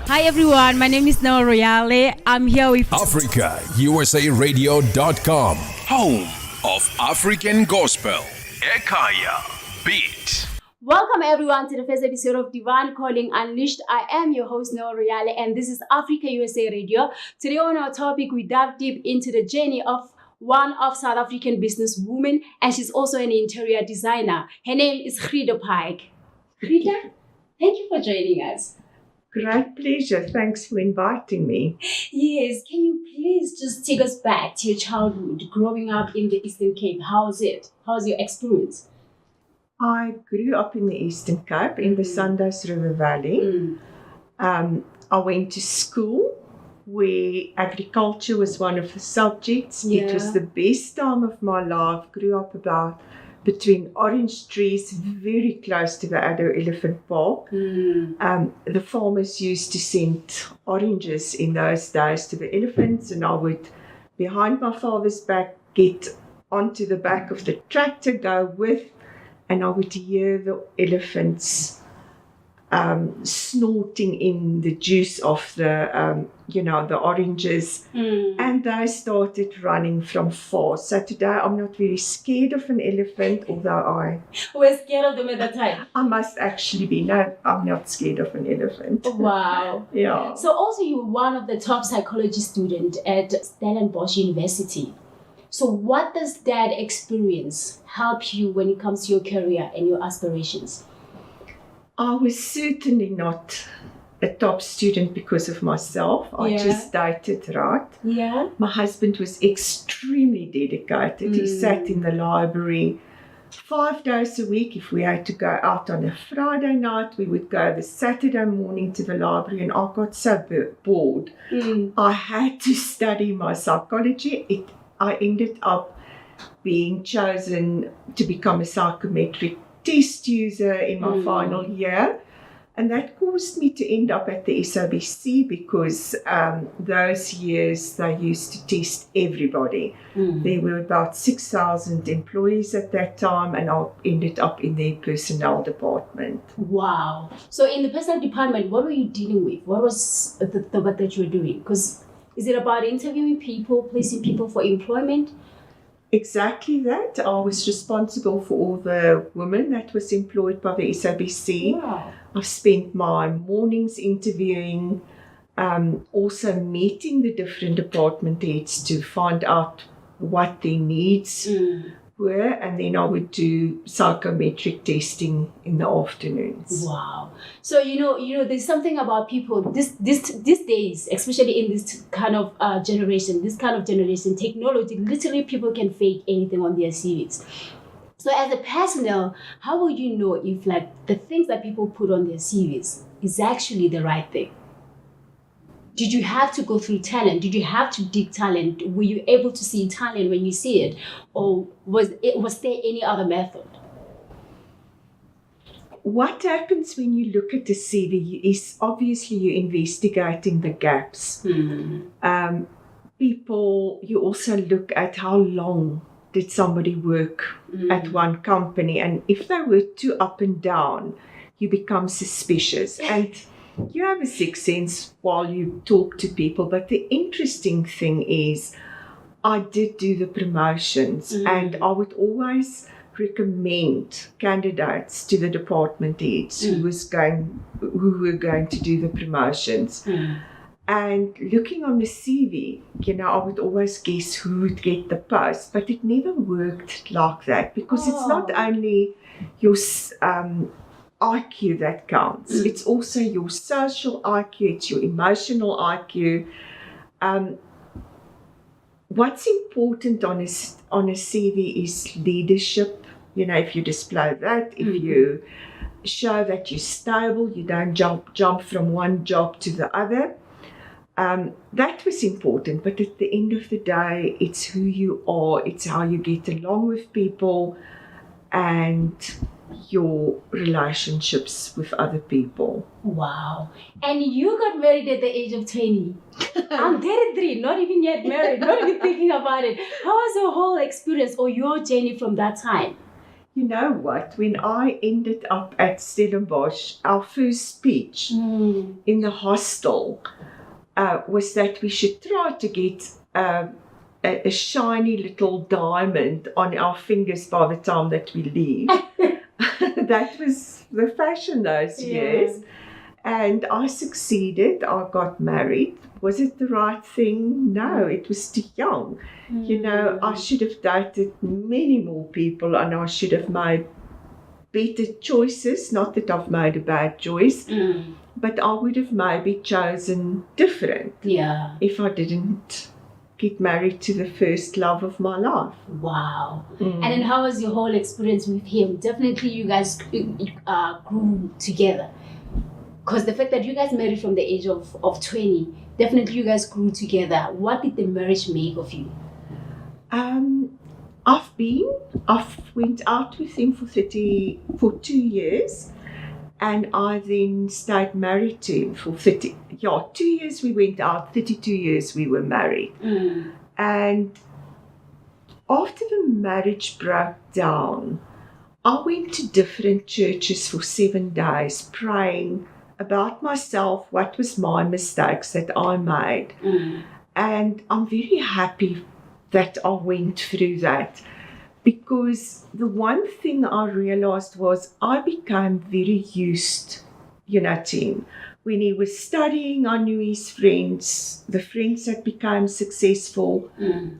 Hi everyone, my name is Noah Royale. I'm here with AfricaUSARadio.com, home of African Gospel. Ekaya Beat. Welcome everyone to the first episode of Divine Calling Unleashed. I am your host Noah Royale and this is Africa USA Radio. Today on our topic, we dive deep into the journey of one of South African businesswoman, and she's also an interior designer. Her name is Grieta PIKE. Grieta, thank you for joining us. Great pleasure. Thanks for inviting me. Yes, can you please just take us back to your childhood, growing up in the Eastern Cape? How was it? How was your experience? I grew up in the Eastern Cape, in the Sundays River Valley. I went to school where agriculture was one of the subjects. Yeah. It was the best time of my life. Grew up between orange trees, very close to the Addo Elephant Park. The farmers used to send oranges in those days to the elephants, and I would, behind my father's back, get onto the back of the tractor, go with, and I would hear the elephants snorting in the juice of the oranges, and they started running from far. So today I'm not very scared of an elephant, although I We're scared of them at that time. I must actually be. No, I'm not scared of an elephant. Wow. Yeah. So also you were one of the top psychology students at Stellenbosch University. So what does that experience help you when it comes to your career and your aspirations? I was certainly not a top student because of myself. I just dated right. Yeah. My husband was extremely dedicated. He sat in the library 5 days a week. If we had to go out on a Friday night, we would go the Saturday morning to the library, and I got so bored. I had to study my psychology. I ended up being chosen to become a psychometric test user in my final year, and that caused me to end up at the SABC because those years they used to test everybody. There were about 6,000 employees at that time, and I ended up in their personnel department. Wow. So in the personnel department, what were you dealing with? What was the work that you were doing? Because is it about interviewing people, placing people for employment? Exactly that. I was responsible for all the women that was employed by the SABC. Wow. I spent my mornings interviewing, also meeting the different department heads to find out what their needs were, and then I would do psychometric testing in the afternoons. Wow. So you know, there's something about people these days, especially in this kind of generation, technology, literally people can fake anything on their CVs. So as a personnel, how will you know if like the things that people put on their CVs is actually the right thing? Did you have to go through talent? Did you have to dig talent? Were you able to see talent when you see it? Or was there any other method? What happens when you look at the CV is obviously you're investigating the gaps. You also look at how long did somebody work at one company, and if they were too up and down, you become suspicious. And you have a sixth sense while you talk to people, but the interesting thing is I did do the promotions, and I would always recommend candidates to the department heads who were going to do the promotions. And looking on the CV, I would always guess who would get the post, but it never worked like that because it's not only your IQ that counts. It's also your social IQ, it's your emotional IQ. What's important on a CV is leadership. If you display that, if you show that you're stable, you don't jump from one job to the other. That was important, but at the end of the day, it's who you are, it's how you get along with people, and your relationships with other people. Wow. And you got married at the age of 20. I'm 33, not even yet married, not even thinking about it. How was your whole experience or your journey from that time? you know what? When I ended up at Stellenbosch, our first speech in the hostel was that we should try to get a shiny little diamond on our fingers by the time that we leave. That was the fashion those years. And I succeeded. I got married. Was it the right thing? No, it was too young. You know, I should have dated many more people, and I should have made better choices. Not that I've made a bad choice, but I would have maybe chosen different if I didn't get married to the first love of my life. Wow. And then how was your whole experience with him? Definitely you guys grew together. Because the fact that you guys married from the age of 20, definitely you guys grew together. What did the marriage make of you? I've went out with him for 2 years, and I then stayed married to him for 2 years we went out, 32 years we were married. And after the marriage broke down, I went to different churches for 7 days praying about myself, what was my mistakes that I made. And I'm very happy that I went through that, because the one thing I realized was I became very used, to him. When he was studying, I knew his friends, the friends that became successful.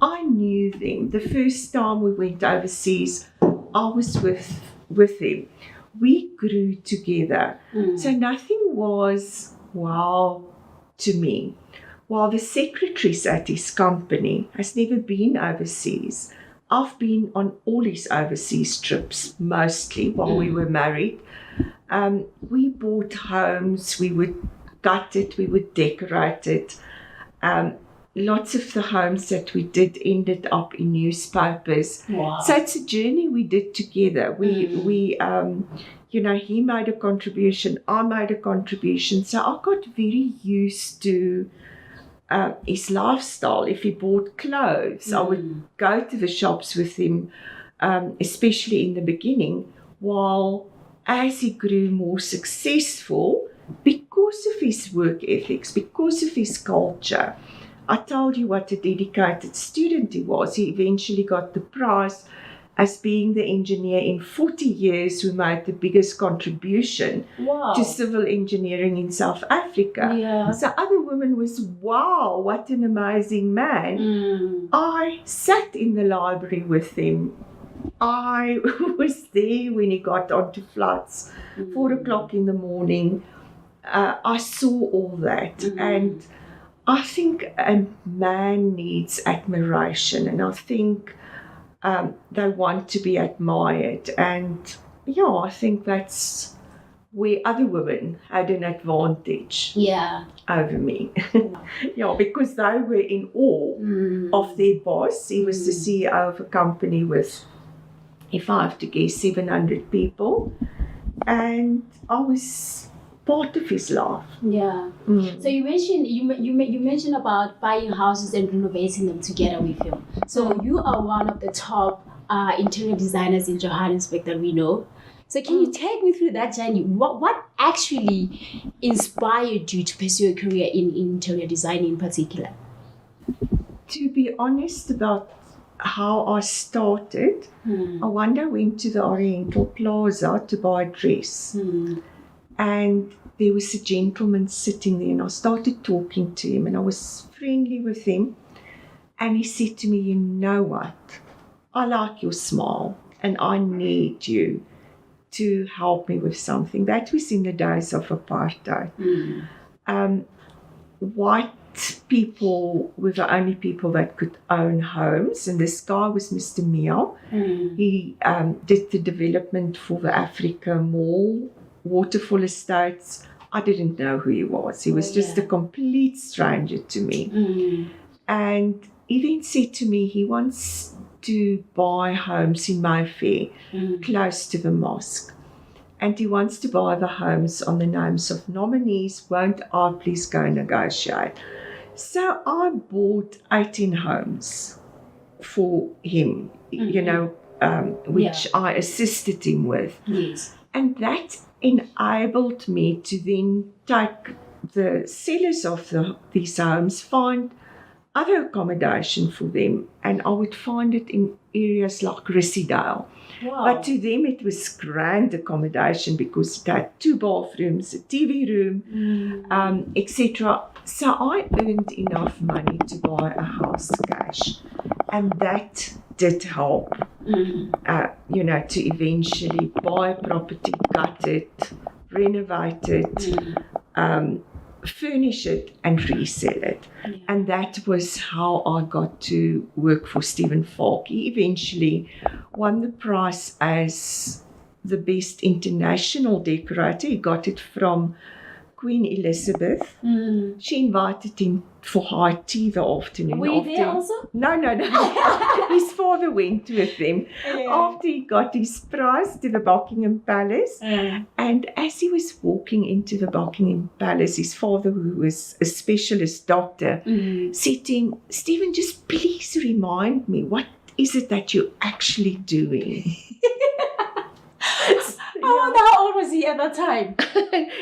I knew them. The first time we went overseas, I was with him. We grew together. So nothing was wow to me. While the secretaries at his company has never been overseas, I've been on all his overseas trips, mostly while we were married. We bought homes, we would gut it, we would decorate it. Lots of the homes that we did ended up in newspapers. Wow. So it's a journey we did together. We he made a contribution, I made a contribution. So I got very used to his lifestyle. If he bought clothes, I would go to the shops with him, especially in the beginning, while as he grew more successful, because of his work ethics, because of his culture. I told you what a dedicated student he was. He eventually got the prize as being the engineer in 40 years who made the biggest contribution to civil engineering in South Africa. Yeah. So other women was, wow, what an amazing man. I sat in the library with him. I was there when he got onto flights, 4 o'clock in the morning. I saw all that. And I think a man needs admiration, and I think they want to be admired. And I think that's where other women had an advantage over me. Because they were in awe of their boss. He was the CEO of a company with, if I have to guess, 700 people. And I was part of his life. So you mentioned you mentioned about buying houses and renovating them together with him. So you are one of the top interior designers in Johannesburg that we know. So can you take me through that journey? What actually inspired you to pursue a career in interior design in particular? To be honest about how I started, I one day went to the Oriental Plaza to buy a dress. And there was a gentleman sitting there, and I started talking to him, and I was friendly with him. And he said to me, you know what? I like your smile, and I need you to help me with something. That was in the days of apartheid. White people were the only people that could own homes, and this guy was Mr. Meow. He did the development for the Africa Mall, Waterfall Estates. I didn't know who he was. He was just a complete stranger to me. And he then said to me he wants to buy homes in Mayfair, close to the mosque. And he wants to buy the homes on the names of nominees. Won't I please go negotiate? So I bought 18 homes for him, which I assisted him with. Yes. And that enabled me to then take the sellers of these homes, find other accommodation for them, and I would find it in areas like Rissidale. Wow. But to them it was grand accommodation because it had 2 bathrooms, a TV room, etc. So I earned enough money to buy a house cash, and that did help, to eventually buy a property, gut it, renovate it, furnish it and resell it. Yeah. And that was how I got to work for Stephen Falk. He eventually won the prize as the best international decorator. He got it from Queen Elizabeth. She invited him for high tea the afternoon. Were you there also? No. His father went with him. Yeah. After he got his prize to the Buckingham Palace. And as he was walking into the Buckingham Palace, his father, who was a specialist doctor, said to him, "Stephen, just please remind me, what is it that you're actually doing?" How old was he at that time?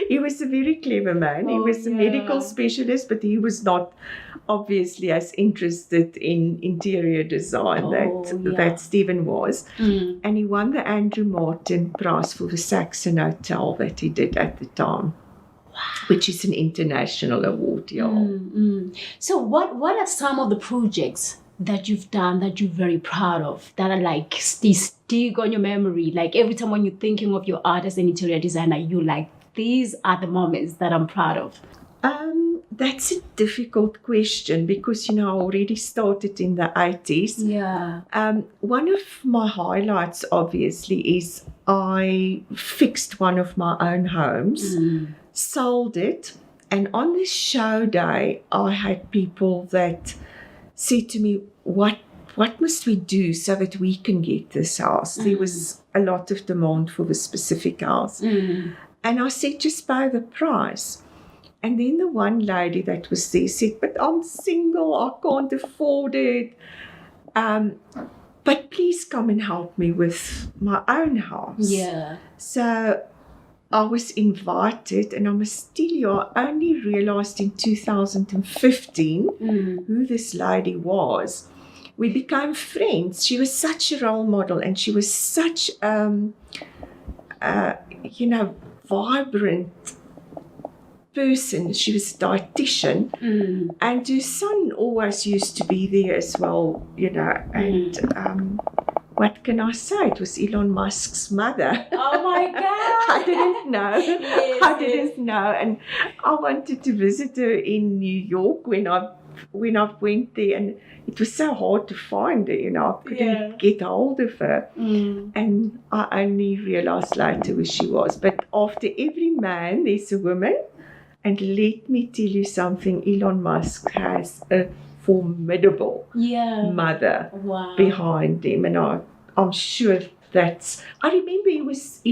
He was a very clever man. He was a medical specialist, but he was not obviously as interested in interior design that Stephen was. And he won the Andrew Martin Prize for the Saxon Hotel that he did at the time. Wow. Which is an international award, So what are some of the projects that you've done that you're very proud of, that are like stick on your memory? Like every time when you're thinking of your art as an interior designer, you're like, these are the moments that I'm proud of? That's a difficult question because, I already started in the 80s. Yeah. One of my highlights, obviously, is I fixed one of my own homes, sold it, and on this show day, I had people that said to me, what must we do so that we can get this house? There was a lot of demand for the specific house. And I said, just pay the price. And then the one lady that was there said, but I'm single, I can't afford it. But please come and help me with my own house. Yeah. So I was invited, and I must tell you, I only realized in 2015 who this lady was. We became friends. She was such a role model, and she was such, vibrant person. She was a dietitian, and her son always used to be there as well, and what can I say? It was Elon Musk's mother. Oh my God! I didn't know. I didn't know, and I wanted to visit her in New York when I went there, and it was so hard to find her. I couldn't get hold of her, and I only realized later who she was. But after every man, there's a woman, and let me tell you something: Elon Musk has a formidable mother behind him, and I'm sure that's. I remember he was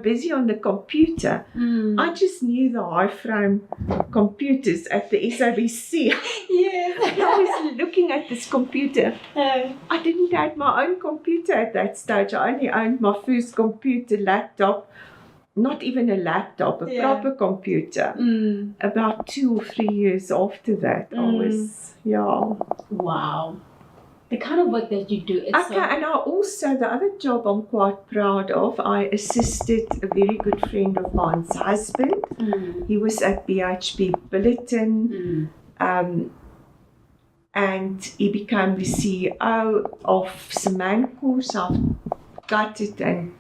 busy on the computer. I just knew the high frame computers at the SABC. And I was looking at this computer. I didn't have my own computer at that stage. I only owned my first computer, laptop. Not even a laptop, a proper computer. About 2 or 3 years after that, I was, Wow. The kind of work that you do. And I also, the other job I'm quite proud of, I assisted a very good friend of mine's husband. He was at BHP Billiton, and he became the CEO of Samancor. So I've got it and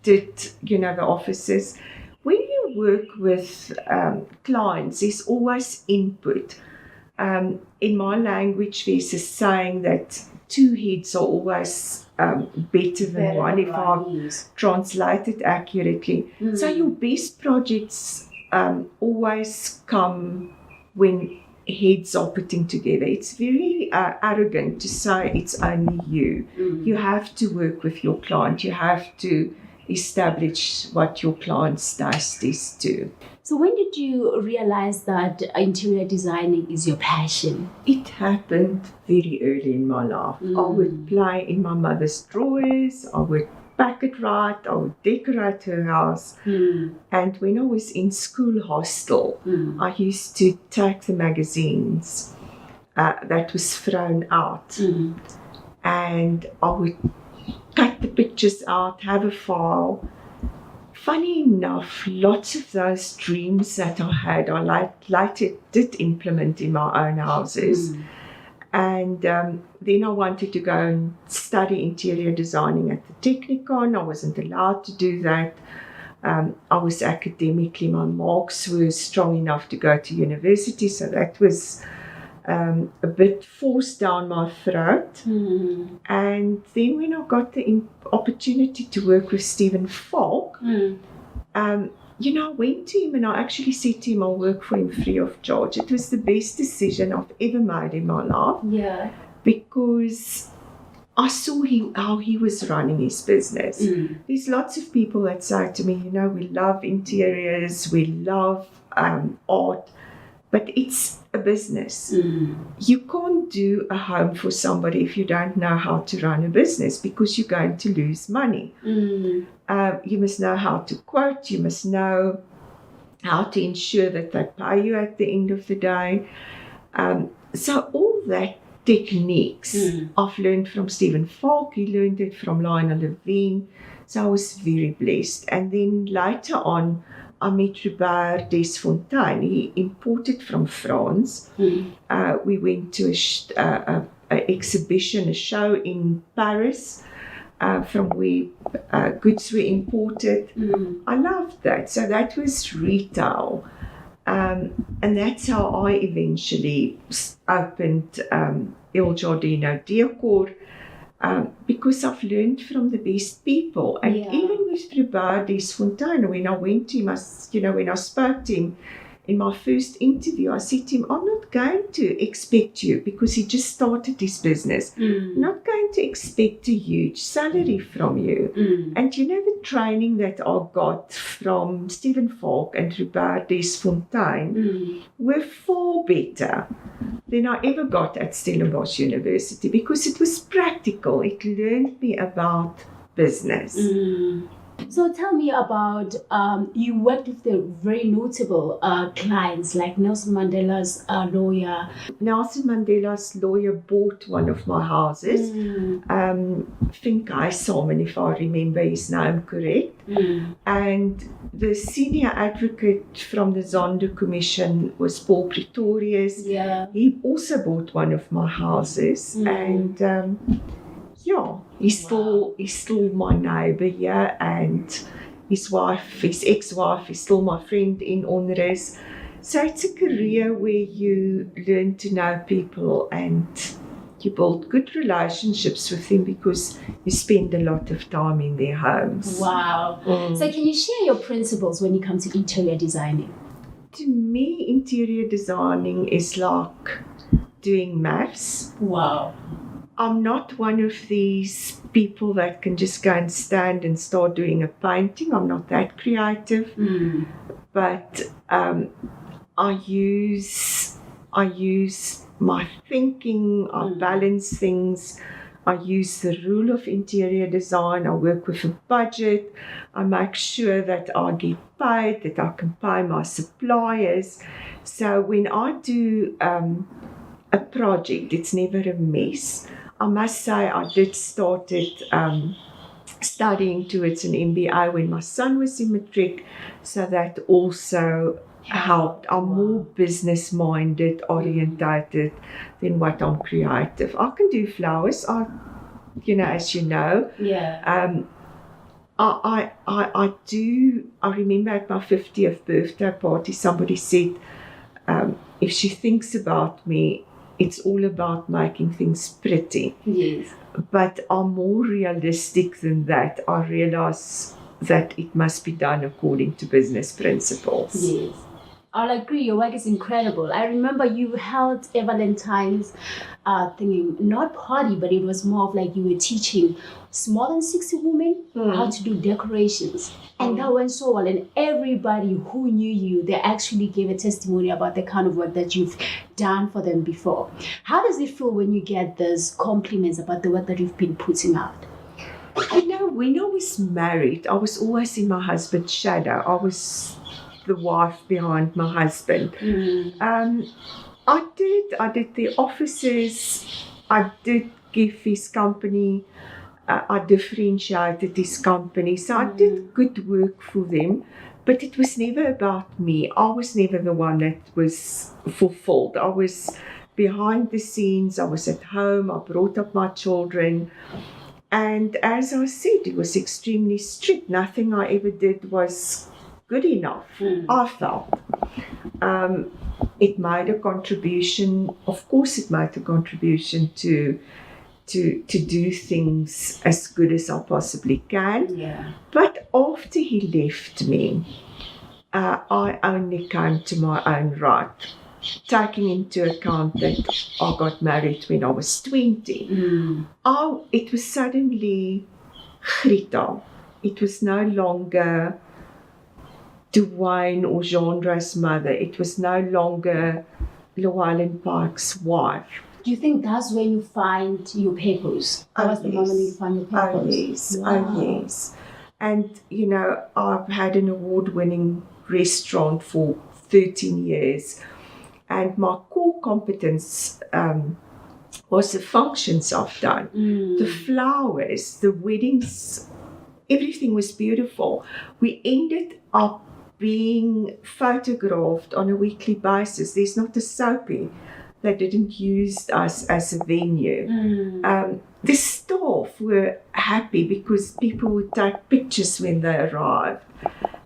did, the offices. When you work with clients, there's always input. In my language, there's a saying that 2 heads are always better than one, if I translate it accurately. So your best projects always come when heads are putting together. It's very arrogant to say it's only you. You have to work with your client. You have to establish what your client's taste is too. So when did you realize that interior designing is your passion? It happened very early in my life. I would play in my mother's drawers, I would pack it right, I would decorate her house. And when I was in school hostel, I used to take the magazines that was thrown out, and I would cut the pictures out, have a file. Funny enough, lots of those dreams that I had, I later did implement in my own houses. And then I wanted to go and study interior designing at the Technikon. I wasn't allowed to do that. I was academically, my marks were strong enough to go to university, so that was a bit forced down my throat. And then when I got the opportunity to work with Stephen Falk, I went to him and I actually said to him I'll work for him free of charge. It was the best decision I've ever made in my life. Yeah. Because I saw how he was running his business. There's lots of people that say to me, we love interiors, we love art, but it's a business. You can't do a home for somebody if you don't know how to run a business, because you're going to lose money. You must know how to quote, you must know how to ensure that they pay you at the end of the day. So all that techniques I've learned from Stephen Falk, he learned it from Lionel Levine, so I was very blessed. And then later on, I met Robert Desfontaine. He imported from France. We went to an exhibition, a show in Paris, from where goods were imported. I loved that. So that was retail. And that's how I eventually opened Il Giardino Decor, because I've learned from the best people. And even with Robert Desfontaine, when I went to him, when I spoke to him in my first interview, I said to him, I'm not going to expect you, because he just started his business, not going to expect a huge salary from you. And the training that I got from Stephen Falk and Robert Desfontaine were far better than I ever got at Stellenbosch University, because it was practical. It learned me about business. So tell me about, you worked with the very notable clients like Nelson Mandela's lawyer. Nelson Mandela's lawyer bought one of my houses. Finkai Salmon, if I remember his name correct. And the senior advocate from the Zondo Commission was Paul Pretorius. He also bought one of my houses. And he's still my neighbour here, and his ex-wife is still my friend in Onres. So it's a career where you learn to know people and you build good relationships with them, because you spend a lot of time in their homes. Wow. So can you share your principles when it comes to interior designing? To me, interior designing is like doing maths. Wow. I'm not one of these people that can just go and stand and start doing a painting. I'm not that creative. But I use my thinking, I balance things. I use the rule of interior design. I work with a budget. I make sure that I get paid, that I can pay my suppliers. So when I do a project, it's never a mess. I must say I did started studying towards an MBA when my son was in matric, so that also helped. I'm more business-minded, orientated than what I'm creative. I can do flowers, as you know. I do. I remember at my 50th birthday party, somebody said, if she thinks about me, it's all about making things pretty. Yes. But I'm more realistic than that. I realize that it must be done according to business principles. Yes. I'll agree. Your work is incredible. I remember you held a Valentine's thingy, not party, but it was more of like you were teaching more than 60 women how to do decorations. And that went so well. And everybody who knew you, they actually gave a testimony about the kind of work that you've done for them before. How does it feel when you get those compliments about the work that you've been putting out? You know, when I was married, I was always in my husband's shadow. I was the wife behind my husband. I did the offices. I did give his company. I differentiated his company. So I did good work for them. But it was never about me. I was never the one that was fulfilled. I was behind the scenes. I was at home. I brought up my children. And as I said, it was extremely strict. Nothing I ever did was good enough, I felt. It made a contribution. Of course, it made a contribution to do things as good as I possibly can. Yeah. But after he left me, I only came to my own right, taking into account that I got married when I was 20. It was suddenly Grieta. It was no longer Dwayne or Gendra's mother. It was no longer Llewellyn Park's wife. Do you think that's when you find your purpose? That was the moment you find your purpose? Oh, yes. Wow. Oh, yes. And, you know, I've had an award-winning restaurant for 13 years. And my core competence was the functions I've done. The flowers, the weddings, everything was beautiful. We ended up being photographed on a weekly basis. There's not a soapy that didn't use us as a venue. The staff were happy because people would take pictures when they arrived.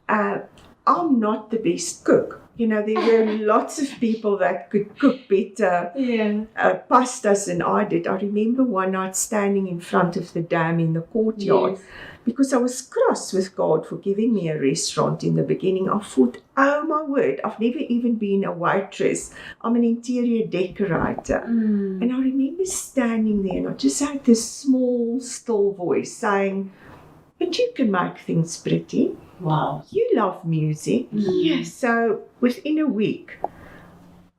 I'm not the best cook. You know, there were lots of people that could cook better pastas than I did. I remember one night standing in front of the dam in the courtyard because I was cross with God for giving me a restaurant in the beginning. I thought, oh my word, I've never even been a waitress. I'm an interior decorator. And I remember standing there and I just had this small, still voice saying, but you can make things pretty. Wow. You love music. Yes. So within a week,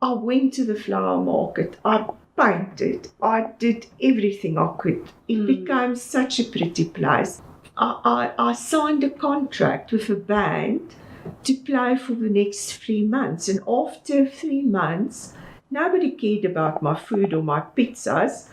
I went to the flower market. I painted. I did everything I could. It became such a pretty place. I signed a contract with a band to play for the next 3 months. And after 3 months, nobody cared about my food or my pizzas.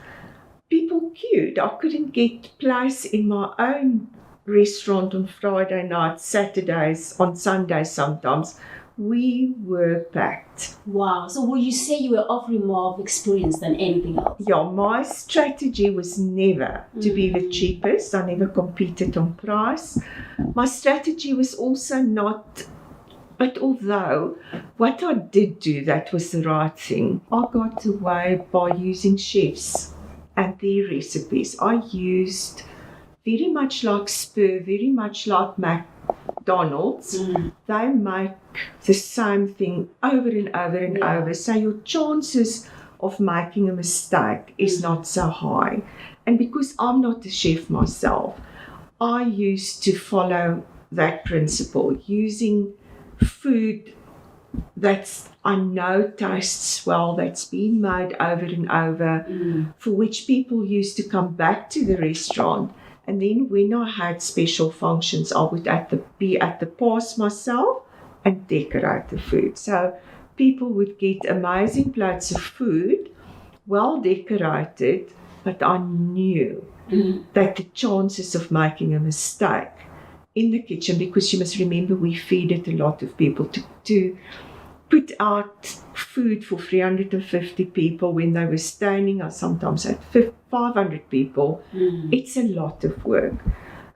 People queued. I couldn't get place in my own restaurant on Friday nights, Saturdays, on Sundays sometimes. We were packed. Wow. So would you say you were offering more of experience than anything else? Yeah, my strategy was never to be the cheapest. I never competed on price. My strategy was also not, but although what I did do, that was the right thing. I got away by using chefs and their recipes. I used very much like Spur, very much like McDonald's. They make the same thing over and over and over. So your chances of making a mistake is not so high. And because I'm not a chef myself, I used to follow that principle, using food that's I know tastes well, that's been made over and over, for which people used to come back to the restaurant. And then when I had special functions, I would be at the pass myself and decorate the food. So people would get amazing plates of food, well decorated, but I knew that the chances of making a mistake in the kitchen, because you must remember we feeded a lot of people, to put out food for 350 people when they were standing, or sometimes at 500 people. It's a lot of work.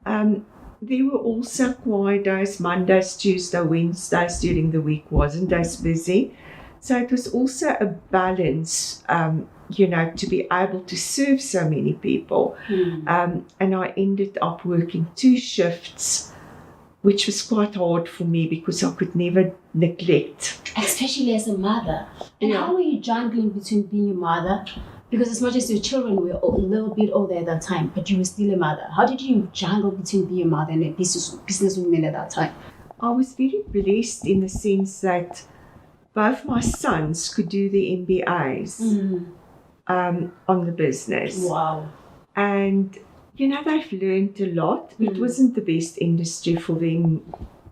There were also quiet days, Mondays, Tuesdays, Wednesdays during the week wasn't as busy. So it was also a balance, to be able to serve so many people. And I ended up working 2 shifts, which was quite hard for me because I could never neglect. Especially as a mother. And Yeah. how were you jungling between being a mother? Because as much as your children were a little bit older at that time, but you were still a mother. How did you jungle between being a mother and a businesswoman at that time? I was very blessed in the sense that both my sons could do the MBAs on the business. Wow. And, they've learned a lot. It wasn't the best industry for them,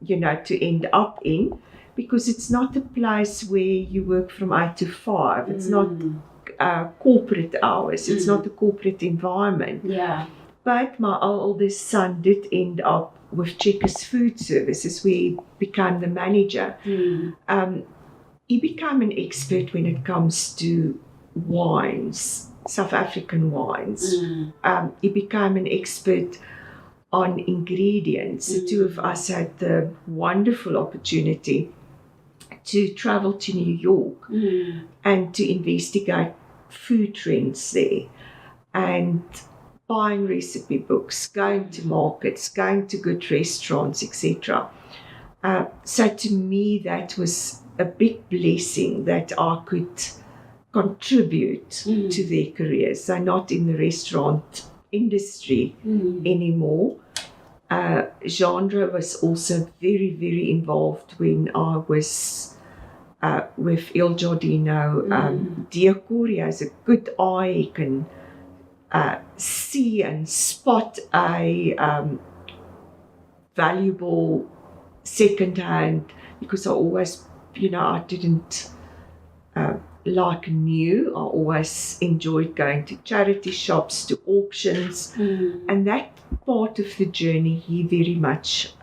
to end up in, because it's not a place where you work from 8 to 5. It's not corporate hours. It's not a corporate environment. Yeah. But my oldest son did end up with Checkers Food Services, where he became the manager. He became an expert when it comes to wines, South African wines. He became an expert on ingredients. The two of us had the wonderful opportunity to travel to New York and to investigate food trends there, and buying recipe books, going to markets, going to good restaurants, etc. So to me, that was a big blessing that I could contribute to their careers. They're not in the restaurant industry anymore. Genre was also very, very involved when I was with Il Giardino. Decor, he has a good eye. He can see and spot a valuable second-hand, because I always, I didn't like new. I always enjoyed going to charity shops, to auctions, and that part of the journey he very much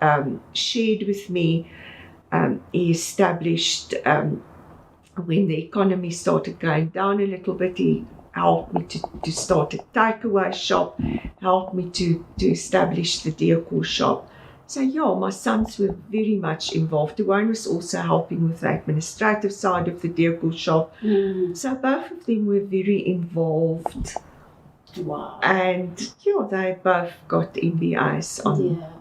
shared with me. He established, when the economy started going down a little bit, he helped me to start a takeaway shop, helped me to establish the decor shop. So yeah, my sons were very much involved. Duane was also helping with the administrative side of the decor shop. So both of them were very involved. Wow. And yeah, they both got MBAs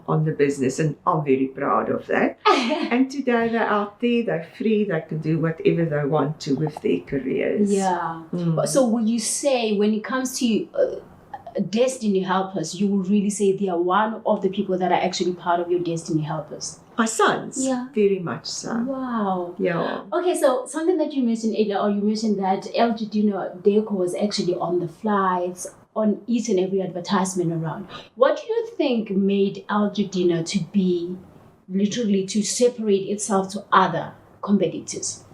on the business, and I'm very proud of that. And today they're out there, they're free, they can do whatever they want to with their careers. Yeah. So would you say, when it comes to Destiny Helpers, you would really say they are one of the people that are actually part of your Destiny Helpers? My sons? Yeah. Very much so. Wow. Yeah. Okay, so something that you mentioned earlier, or you mentioned that El Giardino Deco was actually on the flights, on each and every advertisement around. What do you think made El Giardino to be literally to separate itself to other competitors?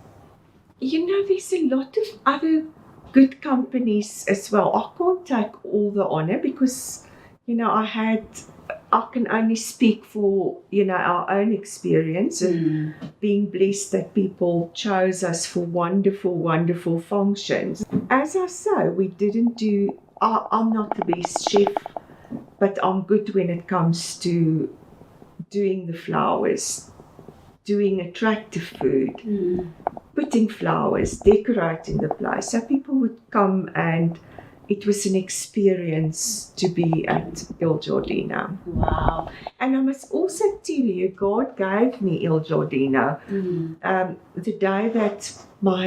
There's a lot of other good companies as well. I can't take all the honor because, I can only speak for, our own experience and being blessed that people chose us for wonderful, wonderful functions. As I say, we didn't do, I'm not the best chef, but I'm good when it comes to doing the flowers, doing attractive food, putting flowers, decorating the place. So people would come, and it was an experience to be at Il Giardino. Wow. And I must also tell you, God gave me Il Giardino. The day that my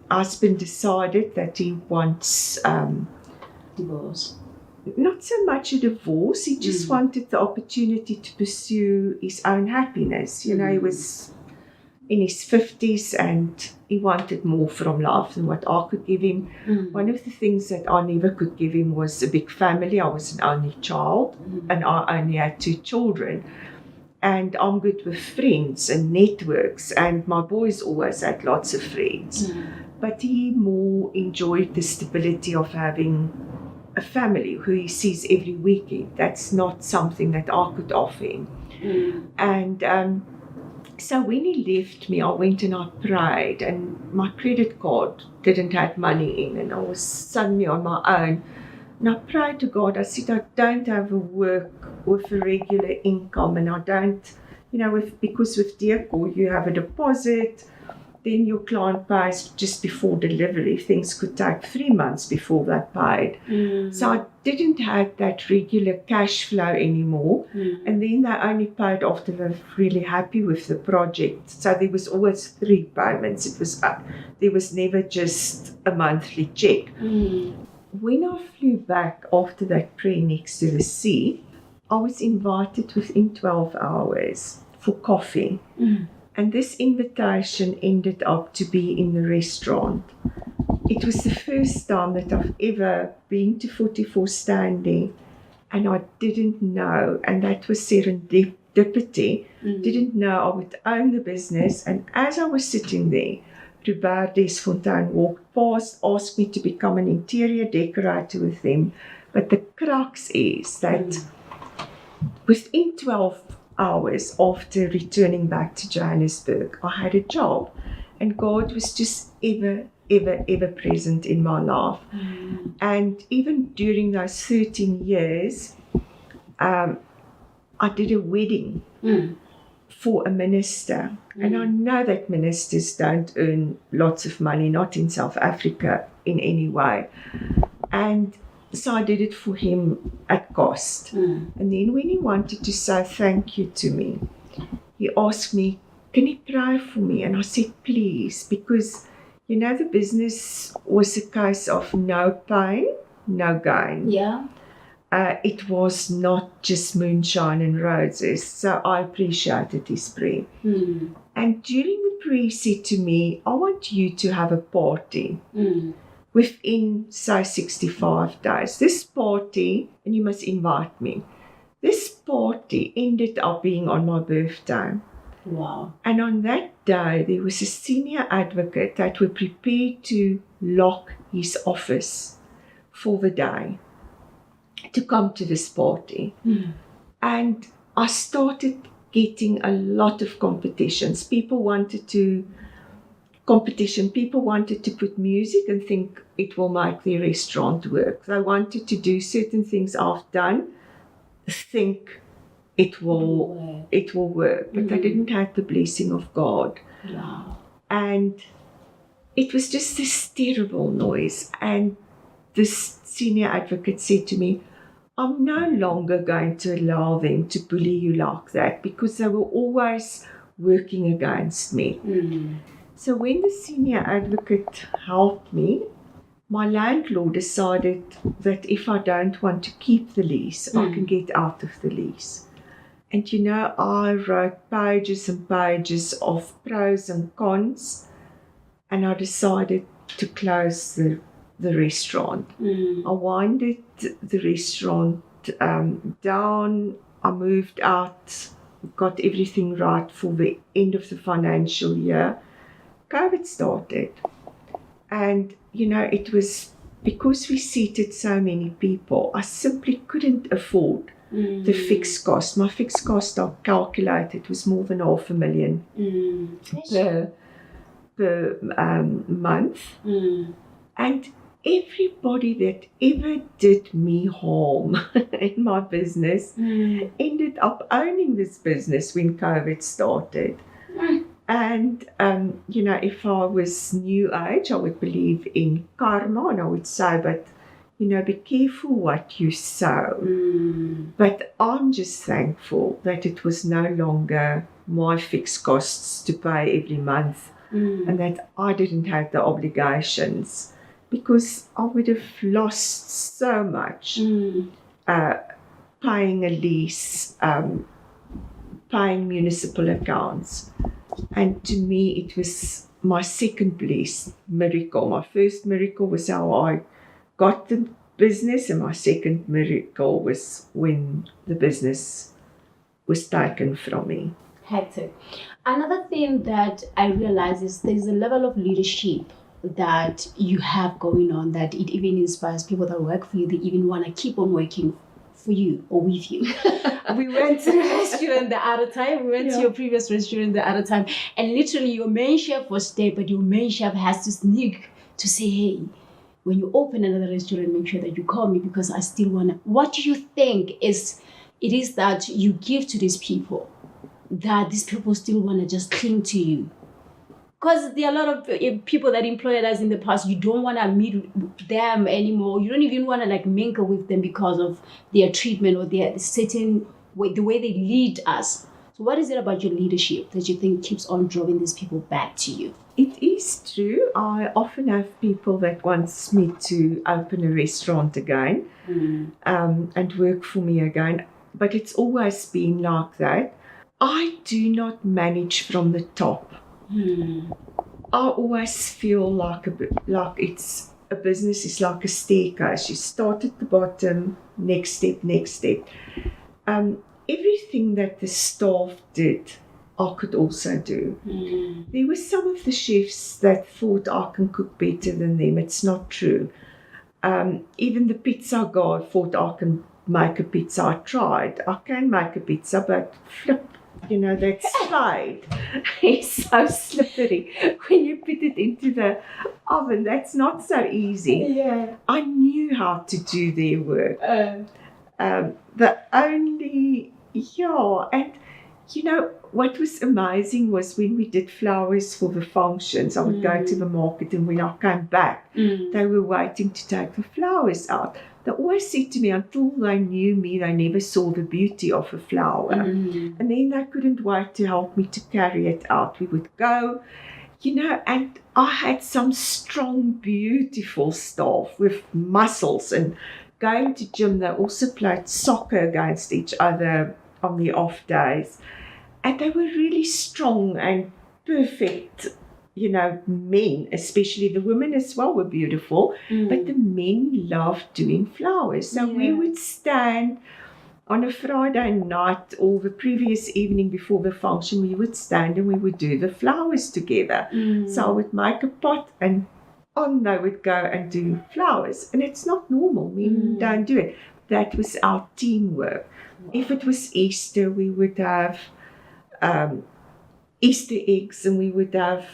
husband decided that he wants Divorce. not so much a divorce, he just wanted the opportunity to pursue his own happiness. He was in his 50s and he wanted more from life than what I could give him. One of the things that I never could give him was a big family. I was an only child and I only had 2 children. And I'm good with friends and networks, and my boys always had lots of friends. But he more enjoyed the stability of having a family who he sees every weekend. That's not something that I could offer him. And so when he left me, I went and I prayed, and my credit card didn't have money in, and I was suddenly on my own. And I prayed to God. I said, I don't have a work with a regular income, and I don't, because with decor you have a deposit, then your client pays just before delivery. Things could take 3 months before they paid. So I didn't have that regular cash flow anymore. And then they only paid after they were really happy with the project. So there was always 3 payments. There was never just a monthly check. When I flew back after that prayer next to the sea, I was invited within 12 hours for coffee. And this invitation ended up to be in the restaurant. It was the first time that I've ever been to 44 Standing, and I didn't know, and that was serendipity, didn't know I would own the business. And as I was sitting there, Robert Desfontaine walked past, asked me to become an interior decorator with him. But the crux is that within 12 hours after returning back to Johannesburg, I had a job, and God was just ever present in my life. And even during those 13 years, I did a wedding for a minister. And I know that ministers don't earn lots of money, not in South Africa in any way. And so I did it for him at cost. And then when he wanted to say thank you to me, he asked me, can you pray for me? And I said, please, because, you know, the business was a case of no pain, no gain. Yeah. It was not just moonshine and roses. So I appreciated his prayer. And during the prayer, he said to me, I want you to have a party. Within, say, 65 days. This party, and you must invite me, this party ended up being on my birthday. Wow. And on that day, there was a senior advocate that were prepared to lock his office for the day to come to this party. And I started getting a lot of competitions. People wanted to put music and think it will make their restaurant work. They wanted to do certain things I've done, think it will work. But they didn't have the blessing of God. Wow. And it was just this terrible noise. And this senior advocate said to me, I'm no longer going to allow them to bully you like that, because they were always working against me. So when the senior advocate helped me, my landlord decided that if I don't want to keep the lease, I can get out of the lease. And you know, I wrote pages and pages of pros and cons, and I decided to close the restaurant. I winded the restaurant down. I moved out, got everything right for the end of the financial year. COVID started, and you know, it was because we seated so many people, I simply couldn't afford the fixed cost. My fixed cost, I calculated, was more than $500,000 per month. And everybody that ever did me harm in my business ended up owning this business when COVID started. And, you know, if I was new age, I would believe in karma, and I would say, but, you know, be careful what you sow. But I'm just thankful that it was no longer my fixed costs to pay every month, and that I didn't have the obligations, because I would have lost so much paying a lease, paying municipal accounts. And to me, it was my second blessed miracle. My first miracle was how I got the business, and my second miracle was when the business was taken from me. Hectic. Another thing that I realize is there's a level of leadership that you have going on that it even inspires people that work for you. They even want to keep on working for you or with you. We went to the restaurant the other time. We went to your previous restaurant the other time, and literally your main chef was there, but your main chef has to sneak to say, hey, when you open another restaurant, make sure that you call me, because I still want to. What do you think it is that you give to these people that these people still want to just cling to you? Because there are a lot of people that employed us in the past, you don't want to meet them anymore. You don't even want to like mingle with them because of their treatment or their certain way, the way they lead us. So what is it about your leadership that you think keeps on drawing these people back to you? It is true. I often have people that wants me to open a restaurant again and work for me again. But it's always been like that. I do not manage from the top. I always feel like it's a business is like a staircase. You start at the bottom, next step, next step. Everything that the staff did, I could also do. There were some of the chefs that thought I can cook better than them. It's not true. Even the pizza guy thought I can make a pizza. I tried. I can make a pizza, but flip. That slide is so slippery. When you put it into the oven, that's not so easy. Yeah. I knew how to do their work. And what was amazing was when we did flowers for the functions, I would go to the market, and when I came back, they were waiting to take the flowers out. They always said to me, until they knew me, they never saw the beauty of a flower. And then they couldn't wait to help me to carry it out. We would go, and I had some strong, beautiful staff with muscles, and going to gym. They also played soccer against each other on the off days. And they were really strong and perfect, men, especially the women as well were beautiful, but the men loved doing flowers. So we would stand on a Friday night or the previous evening before the function, we would stand and we would do the flowers together. So I would make a pot and on they would go and do flowers. And it's not normal. Men don't do it. That was our teamwork. If it was Easter, we would have Easter eggs, and we would have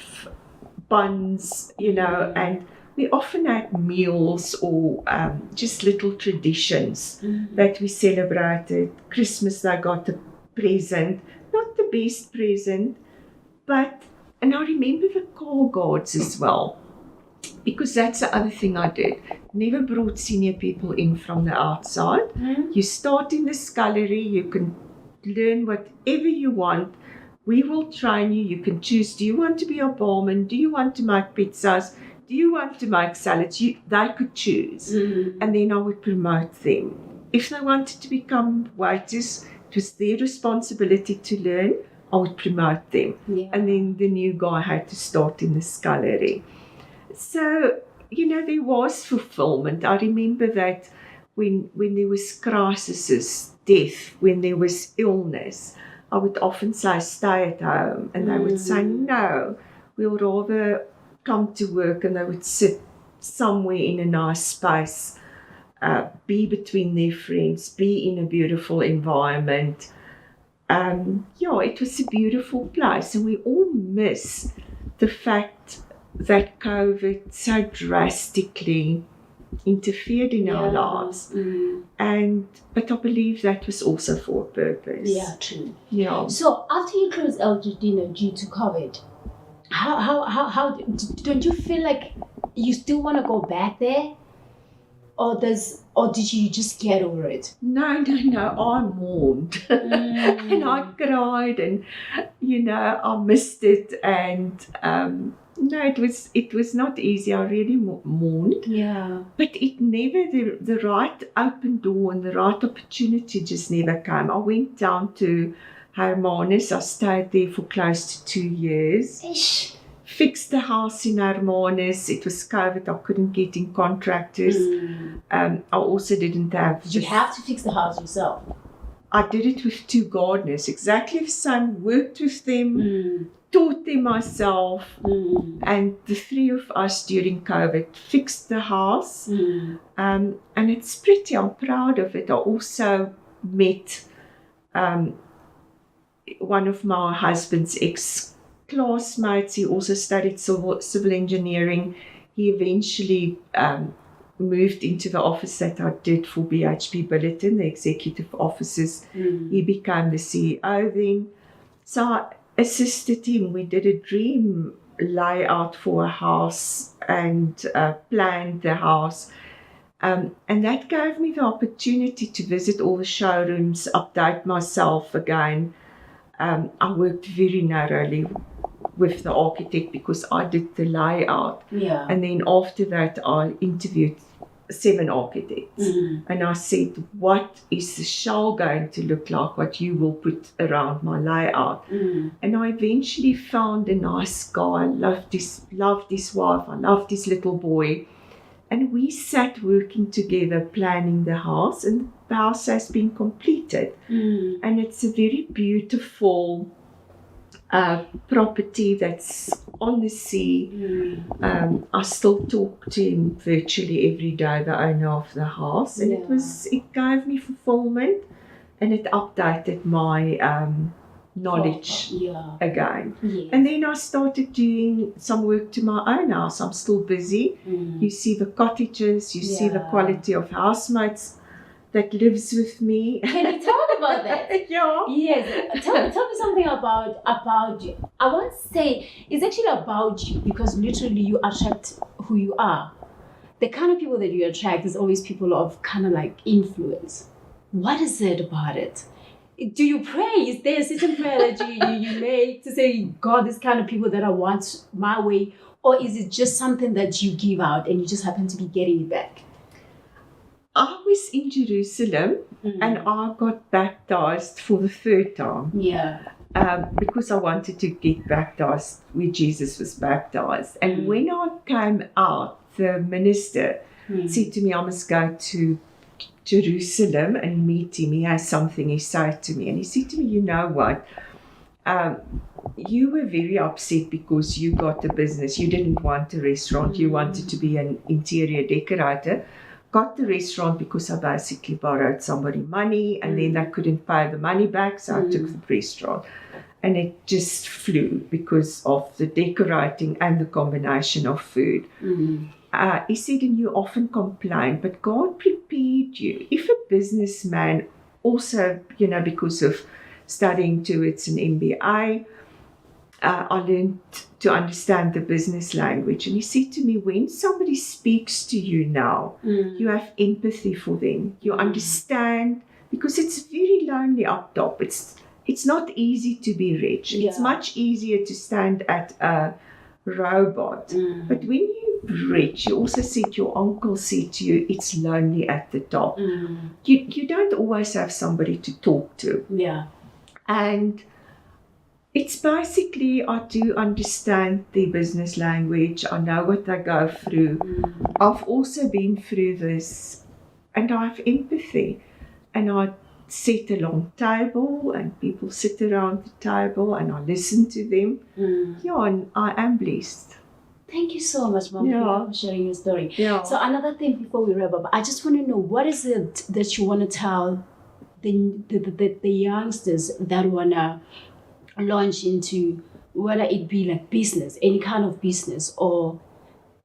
buns, and we often had meals or just little traditions that we celebrated. Christmas, I got a present, not the best present, and I remember the car guards as well, because that's the other thing I did. Never brought senior people in from the outside. You start in the scullery, you can learn whatever you want. We will train you. You can choose. Do you want to be a barman? Do you want to make pizzas? Do you want to make salads? They could choose. And then I would promote them. If they wanted to become waiters, it was their responsibility to learn. I would promote them. Yeah. And then the new guy had to start in the scullery. So, there was fulfillment. I remember that when there was crises, death, when there was illness, I would often say, stay at home. And they would say, no, we'll rather come to work. And they would sit somewhere in a nice space, be between their friends, be in a beautiful environment. It was a beautiful place. And we all miss the fact that COVID so drastically interfered in our lives. But I believe that was also for a purpose. Yeah, true. Yeah. So after you closed El Jardino due to COVID, how don't you feel like you still want to go back there? Or did you just get over it? No, I mourned. And I cried, and I missed it, and no, it was not easy. I really mourned. Yeah. But it never, the right open door and the right opportunity just never came. I went down to Hermanus. I stayed there for close to 2 years. Ish. Fixed the house in Hermanus. It was COVID. I couldn't get in contractors. I also didn't have... Did you have to fix the house yourself? I did it with 2 gardeners. Exactly the same. Worked with them. Taught them myself, and the 3 of us during COVID fixed the house, and it's pretty. I'm proud of it. I also met one of my husband's ex-classmates. He also studied civil engineering. He eventually moved into the office that I did for BHP Billiton, the executive offices. He became the CEO then. So I assisted him. We did a dream layout for a house and planned the house. And that gave me the opportunity to visit all the showrooms, update myself again. I worked very narrowly with the architect because I did the layout. Yeah. And then after that, I interviewed 7 architects. And I said, what is the shell going to look like, what you will put around my layout? And I eventually found a nice guy. I loved his wife. I loved his little boy. And we sat working together, planning the house, and the house has been completed. And it's a very beautiful property that's on the sea. I still talk to him virtually every day, the owner of the house, and it gave me fulfillment, and it updated my knowledge again. Yes. And then I started doing some work to my own house. I'm still busy. You see the cottages, you see the quality of housemates that lives with me. Can you talk about that? Yeah. Yes. Tell me something about you. I won't say it's actually about you because literally you attract who you are. The kind of people that you attract is always people of kind of like influence. What is it about it? Do you pray? Is there a certain prayer that you make to say, God, this kind of people that I want my way? Or is it just something that you give out and you just happen to be getting it back? I was in Jerusalem and I got baptized for the 3rd time. Yeah. Because I wanted to get baptized where Jesus was baptized. And when I came out, the minister said to me, I must go to Jerusalem and meet him. He has something he said to me. And he said to me, you know what? You were very upset because you got a business. You didn't want a restaurant. You wanted to be an interior decorator. Got the restaurant because I basically borrowed somebody money and then they couldn't pay the money back. So I took the restaurant. And it just flew because of the decorating and the combination of food. He said, and you often complain, but God prepared you. If a businessman also, because of studying towards an MBA, I learned to understand the business language. And he said to me, when somebody speaks to you now, you have empathy for them. You understand, because it's very lonely up top. It's not easy to be rich. Yeah. It's much easier to stand at a robot. But when you're rich, you also said your uncle said to you, it's lonely at the top. You don't always have somebody to talk to. Yeah. And it's basically, I do understand the business language. I know what they go through. I've also been through this and I have empathy. And I set a long table and people sit around the table and I listen to them. Yeah, and I am blessed. Thank you so much, Mom, for sharing your story. Yeah. So another thing before we wrap up, I just want to know, what is it that you want to tell the youngsters that want to launch into, whether it be like business, any kind of business, or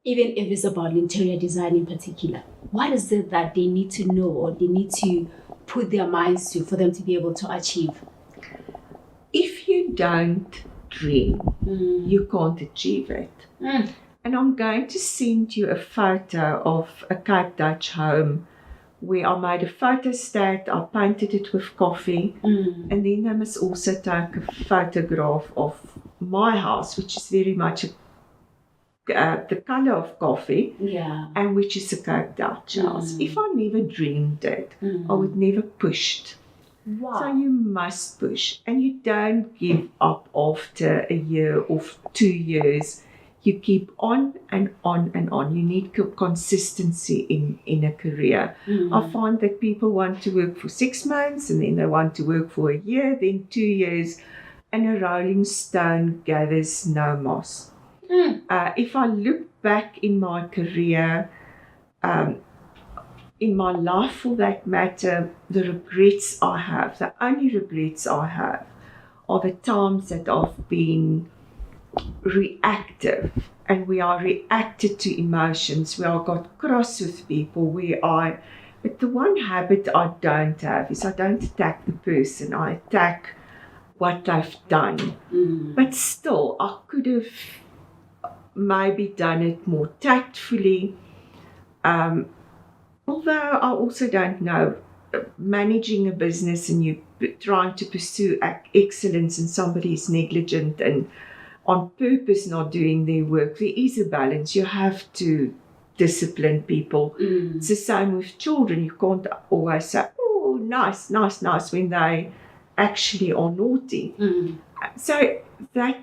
even if it's about interior design in particular? What is it that they need to know or they need to put their minds to for them to be able to achieve? If you don't dream, you can't achieve it. And I'm going to send you a photo of a Cape Dutch home where I made a photostat, I painted it with coffee, and then I must also take a photograph of my house, which is very much the colour of coffee, and which is a Cape Dutch house. If I never dreamed it, I would never pushed. Wow. So you must push, and you don't give up after a year or 2 years. You keep on and on and on. You need consistency in a career. I find that people want to work for 6 months and then they want to work for a year, then 2 years, and a rolling stone gathers no moss. If I look back in my career, in my life for that matter, the regrets I have, the only regrets I have, are the times that I've been reactive, and we are reacted to emotions, where I got cross with people, but the one habit I don't have is I don't attack the person, I attack what they've done. But still, I could have maybe done it more tactfully. Although I also don't know, managing a business and you trying to pursue excellence and somebody is negligent and on purpose not doing their work, there is a balance. You have to discipline people. It's the same with children. You can't always say, oh, nice, when they actually are naughty. So that,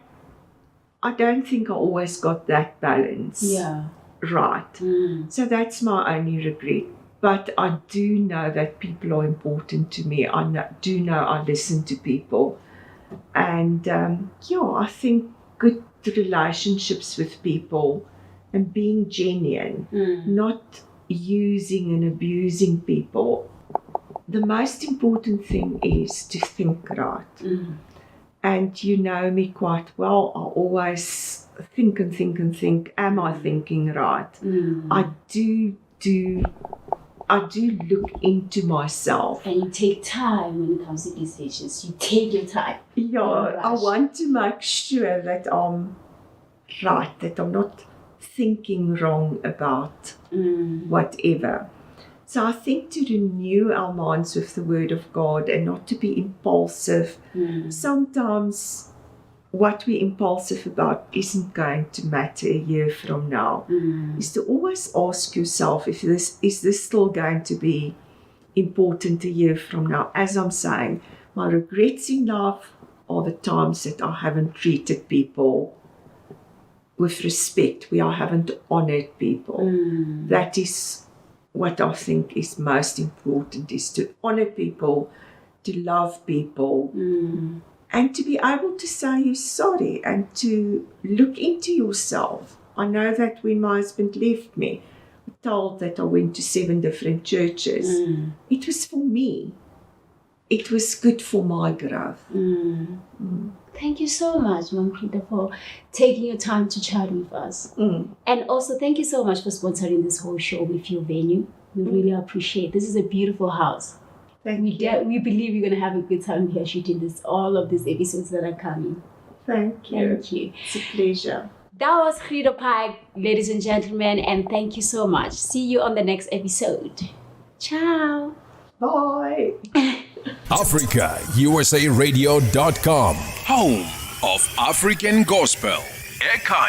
I don't think I always got that balance right. So that's my only regret. But I do know that people are important to me. I listen to people. And I think good relationships with people and being genuine, not using and abusing people. The most important thing is to think right. And you know me quite well. I always think and think. Am I thinking right? I do look into myself. And you take time when it comes to decisions. You take your time. Yeah, I want to make sure that I'm right, that I'm not thinking wrong about whatever. So I think to renew our minds with the Word of God and not to be impulsive. Sometimes what we're impulsive about isn't going to matter a year from now. Is to always ask yourself, is this still going to be important a year from now? As I'm saying, my regrets in life are the times that I haven't treated people with respect, where I haven't honored people. That is what I think is most important, is to honor people, to love people, and to be able to say you're sorry and to look into yourself. I know that when my husband left me, I told that I went to 7 different churches. It was for me. It was good for my growth. Thank you so much, Mom Grieta, for taking your time to chat with us. And also, thank you so much for sponsoring this whole show with your venue. We really appreciate it. This is a beautiful house. We believe you're going to have a good time here shooting all of these episodes that are coming. Thank you. Thank you. It's a pleasure. That was Grieta PIKE, ladies and gentlemen, and thank you so much. See you on the next episode. Ciao. Bye. AfricaUSARadio.com, home of African Gospel. Ekhaya.